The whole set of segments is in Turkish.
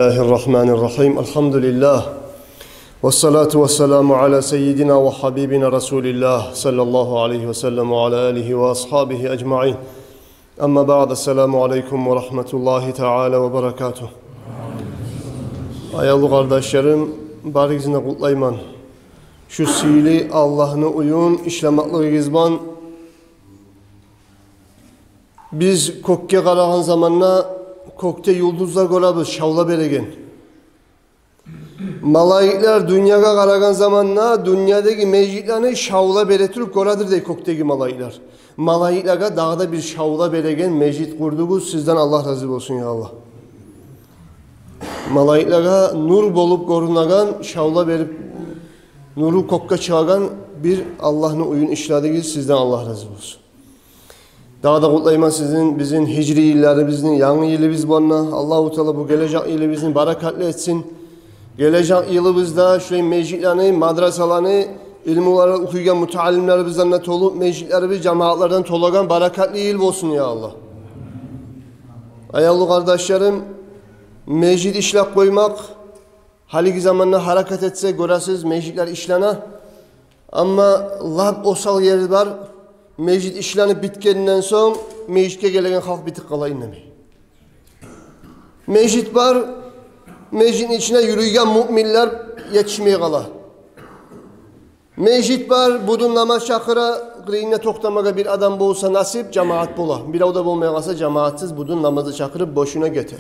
Bismillahirrahmanirrahim. Elhamdülillah. Vessalatu vesselamu ala seyyidina ve habibina Resulillah sallallahu aleyhi ve sellem ve ala alihi ve ashabihi ecma'in. Amma ba'd. Esselamu aleyküm ve rahmetullahi teala ve berekatuhu. Ayarlı kardeşlerim, barikizine kutlayman. Şu sili Allah'ını uyun, işlemaklığı gizban. Biz kokke karagan zamanla kokte yıldızlar golabız, şavla beregen. Malayikler dünyaya karagan zamanla dünyadaki mecitlerini şavla beretirip goladır dey kokteki malayikler. Malayikler'e dağda bir şavla beregen mecit kurdunuz, sizden Allah razı olsun ya Allah. Malayikler'e nur bolup korunagan, şavla berip nuru kokka çağıran bir Allah'ını uyun işlediniz, sizden Allah razı olsun. Daha da kutlayman sizin, bizim hicri yıllarımızın, yanı yılımız bana. Allah-u Teala bu gelecek yılımızın barakatli etsin. Gelecek yılımızda şu meclislerini, madrasalarını, ilmuları okuyan müteallimlerimizden tolu, meclislerimiz, cemaatlerden tolagan barakatli yıl olsun ya Allah. Ayarlı kardeşlerim, meclis işlek koymak, haliki zamanla hareket etse göresiz meclisler işlene. Ama lab osal yeri var. Mecid işlenip bitkeninden son mecitke gelen halk bitik kala inlemeyi. Mecid var, mecidin içine yürüyen müminler yetişmeye kala. Mecid var, budun namaz çakıra, kırıyına toktamaga bir adam bolsa nasip, cemaat bola. Bir o da bolmaya kalsa cemaatsiz budun namazı çakırıp boşuna getir.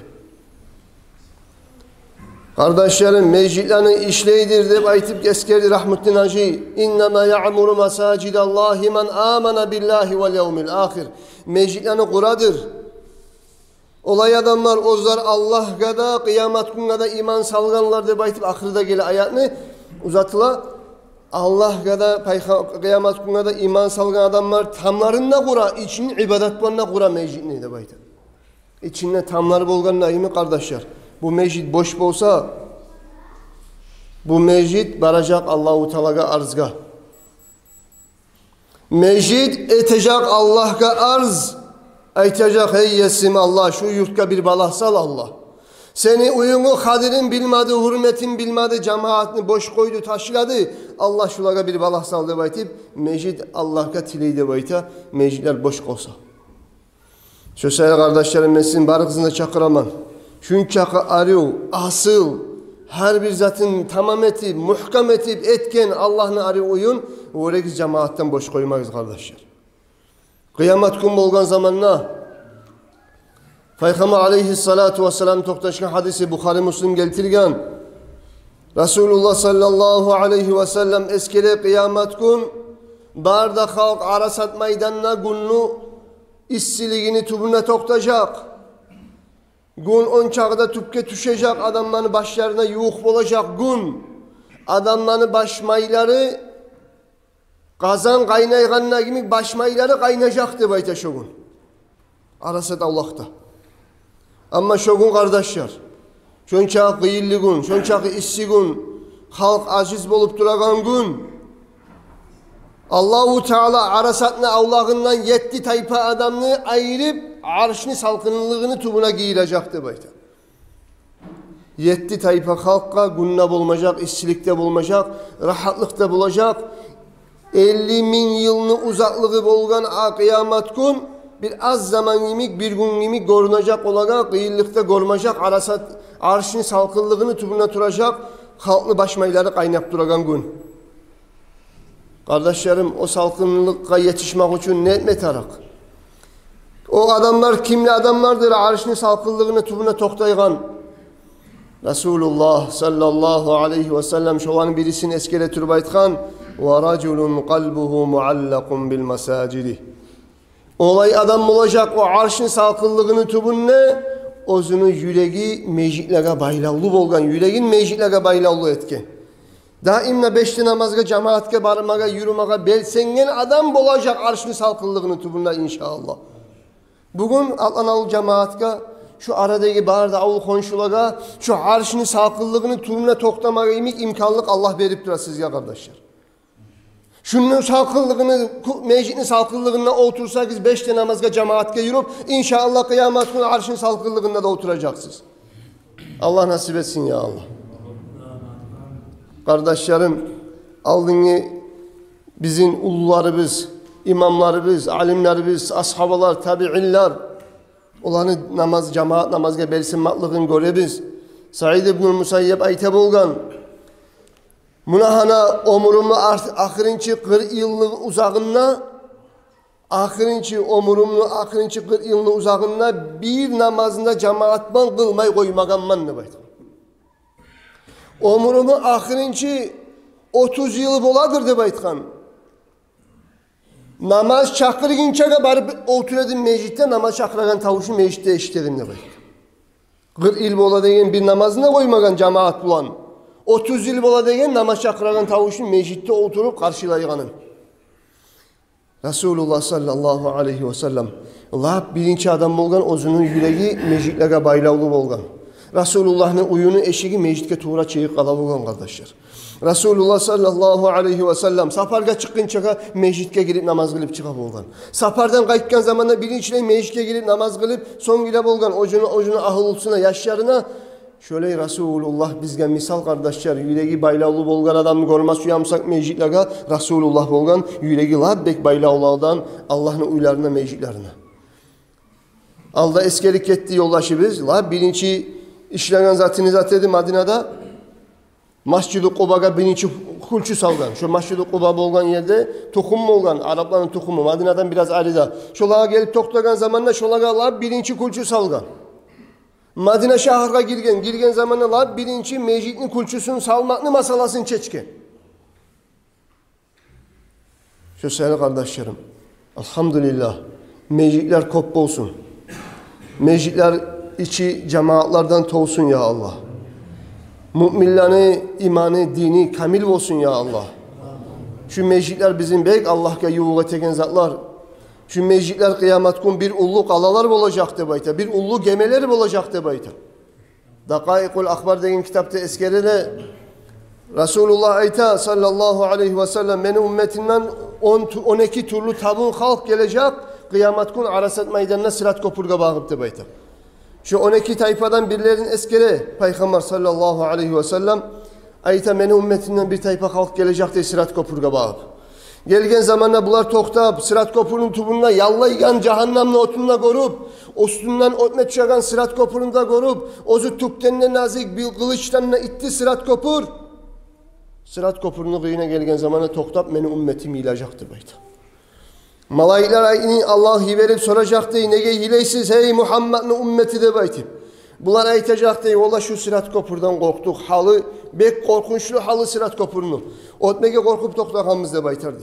Kardeşlerim, meclislerini işleydir deyip aytıp eskerdi rahmetin hacı. İnnemâ ya'muru mesâcidallâhi men âmene billahi vel yevmil âhir. Meclislerini kuradır. Olay adamlar, ozlar Allah'a da, kıyamet gününe de iman salganlar deyip aytıp ahırda gele ayetini uzatıla. Allah'a da, kıyamet gününe de iman salgan adamlar tamlarında kura, içinin ibadetlerine kura meclisini deyip aytıp. İçinde tamları bolgan neyimi kardeşler? Bu mecid boş olsa, bu mecid baracak Allah-u Teala'ga arzga. Mecid etecek Allah'a arz, aytacak hey yesim Allah, şu yurtka bir balahsal Allah. Seni uyunu kadirin bilmedi, hürmetin bilmedi, cemaatini boş koydu, taşladı. Allah şulaga bir balahsal de baytip, mecid Allah'a tileyde bayta, mecidler boş olsa. Şu sayılı kardeşlerim, ben sizin barıkızında çakıraman. Çünkü arıyor, asıl, her bir zatın tamam etip, muhkam etip, etken Allah'ını arıyor uyun, oraya cemaatten boş koymayız kardeşler. Kıyamet gün olgan zamanla, Peygamber aleyhissalatu vesselam toktaşkan hadisi Bukhari Müslim geltirgen, Resulullah sallallahu aleyhi ve sellem eskere kıyamet gün, barda halk arasat meydanına günlü işsiliğini tubuna toktacak. Gün on çağda tüpke düşecek, adamların başlarına yuh olacak gün. Adamların başmayları kazan kaynayganına gibi başmayları kaynayacaktı bayta şu gün. Arası da Allah'ta. Ama şu gün kardeşler, şonçak kıyıllı gün, şonçak işsi gün, halk aciz bolup duragan gün. Allah-u Teala arasatına Allah'ından 7 tayfa adamını ayırıp arşını salkınlığını tubuna giyilecekti bayta. 7 tayfa halka günne bulmayacak, işçilikte bulmayacak, rahatlıkta bulacak. 50 bin yılını uzaklığı bolgan kıyamet gün bir az zaman yemek bir gün yemek görünecek olacak, kıyılıkta görmeyecek, arasat arşını salkınlığını tubuna turacak, halklı başmayları kaynap duragan gün. Kardeşlerim, o salkınlıkla yetişmek için ne etmetarak? O adamlar kimli adamlardır? Arşını salkınlığını tubuna toktaygan. Resulullah sallallahu aleyhi ve sellem şoğanın birisini eskere türbaytkan وَرَجُلٌ قَلْبُهُ مُعَلَّقٌ بِالْمَسَاجِدِ. Olay adam olacak, o arşın salkınlığını tubunne, ozunu yüreği meclitlere baylallı bolgan, yüreğin meclitlere baylallı etken. Daimle 5 namazga, cemaatke barmaga, yürümege belsengen adam olacak arşını salkınlığını tubunna inşallah. Bugün Allah'ın cemaatka, şu aradaki barda avul konşulaga, şu arşını salkınlığını tubunna toktamaga imkanlık Allah verip durasız ya kardeşler. Şunun salkınlığını, meclisin salkınlığına otursak 5 namazga, cemaatke yürüp, inşallah kıyamet günü arşın salkınlığında da oturacaksınız. Allah nasip etsin ya Allah. Kardeşlerim, aldığını bizim ulularımız, imamlarımız, alimlerimiz, ashabalar, tabi'inler, olanı namaz, cemaat namazga belsinmaklığın görebiz. Said ibn Musayyib ayta bolgan. Munahana omurumlu ahırınçı 40 yıllık uzağına, ahırınçı 40 yıllık uzağına bir namazında cemaatman kılmay koymaganman ne baydı. Omurumu ahırınçı 30 yıl boladır de baytkan. Namaz çakırgınçaga barıp oturadın meclitte, namaz çakıragan tavuşu meclitte eşitledim de baydı. 40 yıl bola degen bir namazına koymagan cemaat bulan. 30 yıl bola degen namaz çakıragan tavuşu meclitte oturup karşılayganın. Resulullah sallallahu aleyhi ve sellem birinci adam bolgan, özünün yüreği meclitlere baylavlı bolgan. Resulullah'ın uyunu eşiği meclitke tuğra çeyik kala bolgan kardeşler. Resulullah sallallahu aleyhi ve sellem saparga çıkınca meclitke girip namaz kılıp çıkıp bolgan. Sapardan kayıtkan zamanda birinçile meclitke girip namaz kılıp son gile bolgan. Ocunu ahıl ulsuna yaşlarına şöyle Resulullah bizge misal kardeşler, yüreği baylavlı bolgan adamı görmez uyamsak meclitlere Resulullah bolgan, yüreği labbek baylavlıdan Allah'ın uylarına meclitlerine. Alda eskelik ettiği yollaşı biz, birinci işlenen zatını zatedi Madina'da Masjid-i Kuba'ga birinci kulçu salgan. Şu Masjid-i Kuba bolgan yerde tokum bolgan, Arapların tokumu Madina'dan biraz ayrıda. Şolağa gelip toklagan zamanla şolağa birinci kulçu salgan. Madine şahırga girgen zamanla birinci meclitin kulçusun salmaklı masalasını çeçken. Şu sevgili kardeşlerim, elhamdülillah meclitler kop olsun. Meclitler içi cemaatlardan toğsun ya Allah. Müminlerin imanı, dini kamil olsun ya Allah. Şu meclitler bizim bek Allah'a yuvuğa teken zatlar. Şu meclitler kıyamet gün bir ullu kalalar olacaktı bayta. Bir ullu gemeleri olacaktı bayta. Dakaikul Akbar degen kitapta eskerele Resulullah ayta sallallahu aleyhi ve sellem benim ümmetinden 12 türlü tabun halk gelecek. Kıyamet gün Arasat meydanına Sırat Kopurga bağıptı bayta. Şu 12 tayfadan birilerinin eskere Peygamber sallallahu aleyhi ve sellem ayta benim ümmetinden bir tayfa halk gelecek diye Sırat Kopurga bağıp. Gelgen zamanla bunlar toktap Sırat Kopur'un tubununa yallaygan cehennemle otunla korup, üstünden otmet çıkan Sırat Kopur'un da korup, ozu tüptenine nazik bir kılıçtanına itti Sırat Kopur. Sırat Kopur'un kıyına gelgen zamanla toktap benim ümmetim ilacaktır bayta. Malaikler ayini Allah verip soracaktı. Nege hileysiz hey Muhammed'in ümmeti de baytip. Bunlar aytacaktı. Ola şu Sırat Kopur'dan korktuk. Halı, bek korkunçlu halı Sırat Kopur'unu. Otmege korkup toklakamız da baytardı.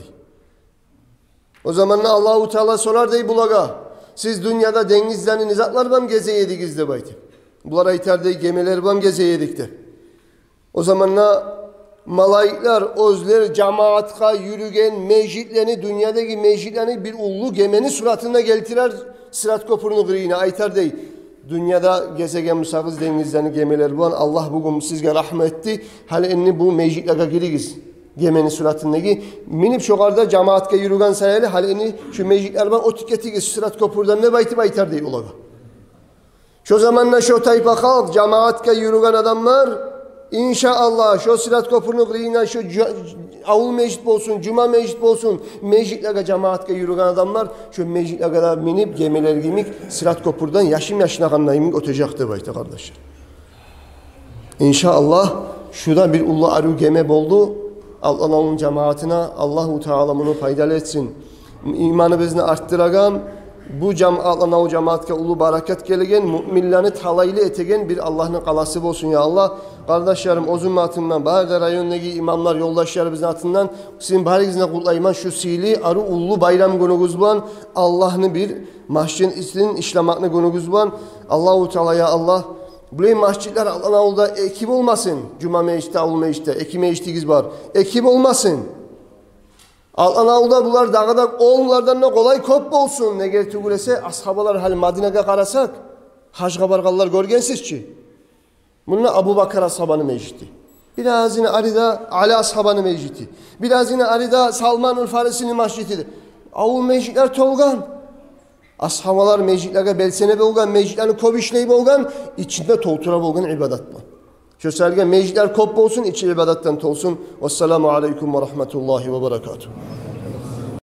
O zaman Allah-u Teala sorar dey bulaga. Siz dünyada denizlerini nizatlar bam geze yediniz de baytip. Bunlar aytar dey gemiler bam geze yedik de. O zaman malaikler, özler, cemaatka yürügen meclitlerini, dünyadaki meclitlerini bir ullu gemeni suratına geltirer Sırat Kopur'unu kırığına aytar dey. Dünyada gezegen musakız denizlerini gemiler bu an Allah bugün sizge rahmet etti. Hal enni bu meclitlere girigiz. Gemeni suratındaki minip şokarda cemaatka yürügen sayılı hal enni şu meclitler o tiketigiz Sırat Kopur'dan ne bayti baytar dey ulaga. Şu zamanla şu tayfa halk cemaatka yürügen adamlar İnşallah şu Sırat Kopur'unu kırığına şu avul meclit olsun, cuma meclit olsun, meclitlere cemaatka yürüyen adamlar şu meclitlere minip gemiler giymek Sırat Kopur'dan yaşına kanlayımık ötecekti bayta kardeşler. İnşallah şurada bir ullu arı gemi boldu. Allah'ın cemaatine Allah-u Teala bunu faydalı etsin. İmanımızı arttıragam. Bu Allah'ın cemaatka ulu barakat gelegen, müminlerini talaylı etegen bir Allah'ın kalası olsun ya Allah. Kardeşlerim o zümmatından, Bahar rayonundaki imamlar, yoldaşlarımızın atından sizin baharınızına kullayman şu sili arı ulu bayram günümüz bulan Allah'ın bir mahşin isinin işlemakını günümüz bulan Allah-u Teala'ya Allah. Bu masjidler Allah'ın avluda ekip olmasın. Cuma mecliste, avlu mecliste, iki meclitigiz var. Ekip olmasın. Allah'ın avluda bunlar dağda oğullardan ne kolay kop olsun. Ne gerek tügülese ashabalar hali Madine'ye karasak hacga bargallar görgensizçi. Bununla Abu Bakar ashabanı mecliti. Biraz yine arida Ali ashabanı mecliti. Biraz yine arida Salman-ül Farisi'nin masjidi. Avul meclitler tolgan. Ashabalar meclislerge belsene bolgan, meclislerini kop işley bolgan, içinde toltura bolgan ibadatla. Köselge meclisler kop bolsun, içi ibadattan tolsun. Vesselamu aleykum ve rahmetullahi ve berekatuhu.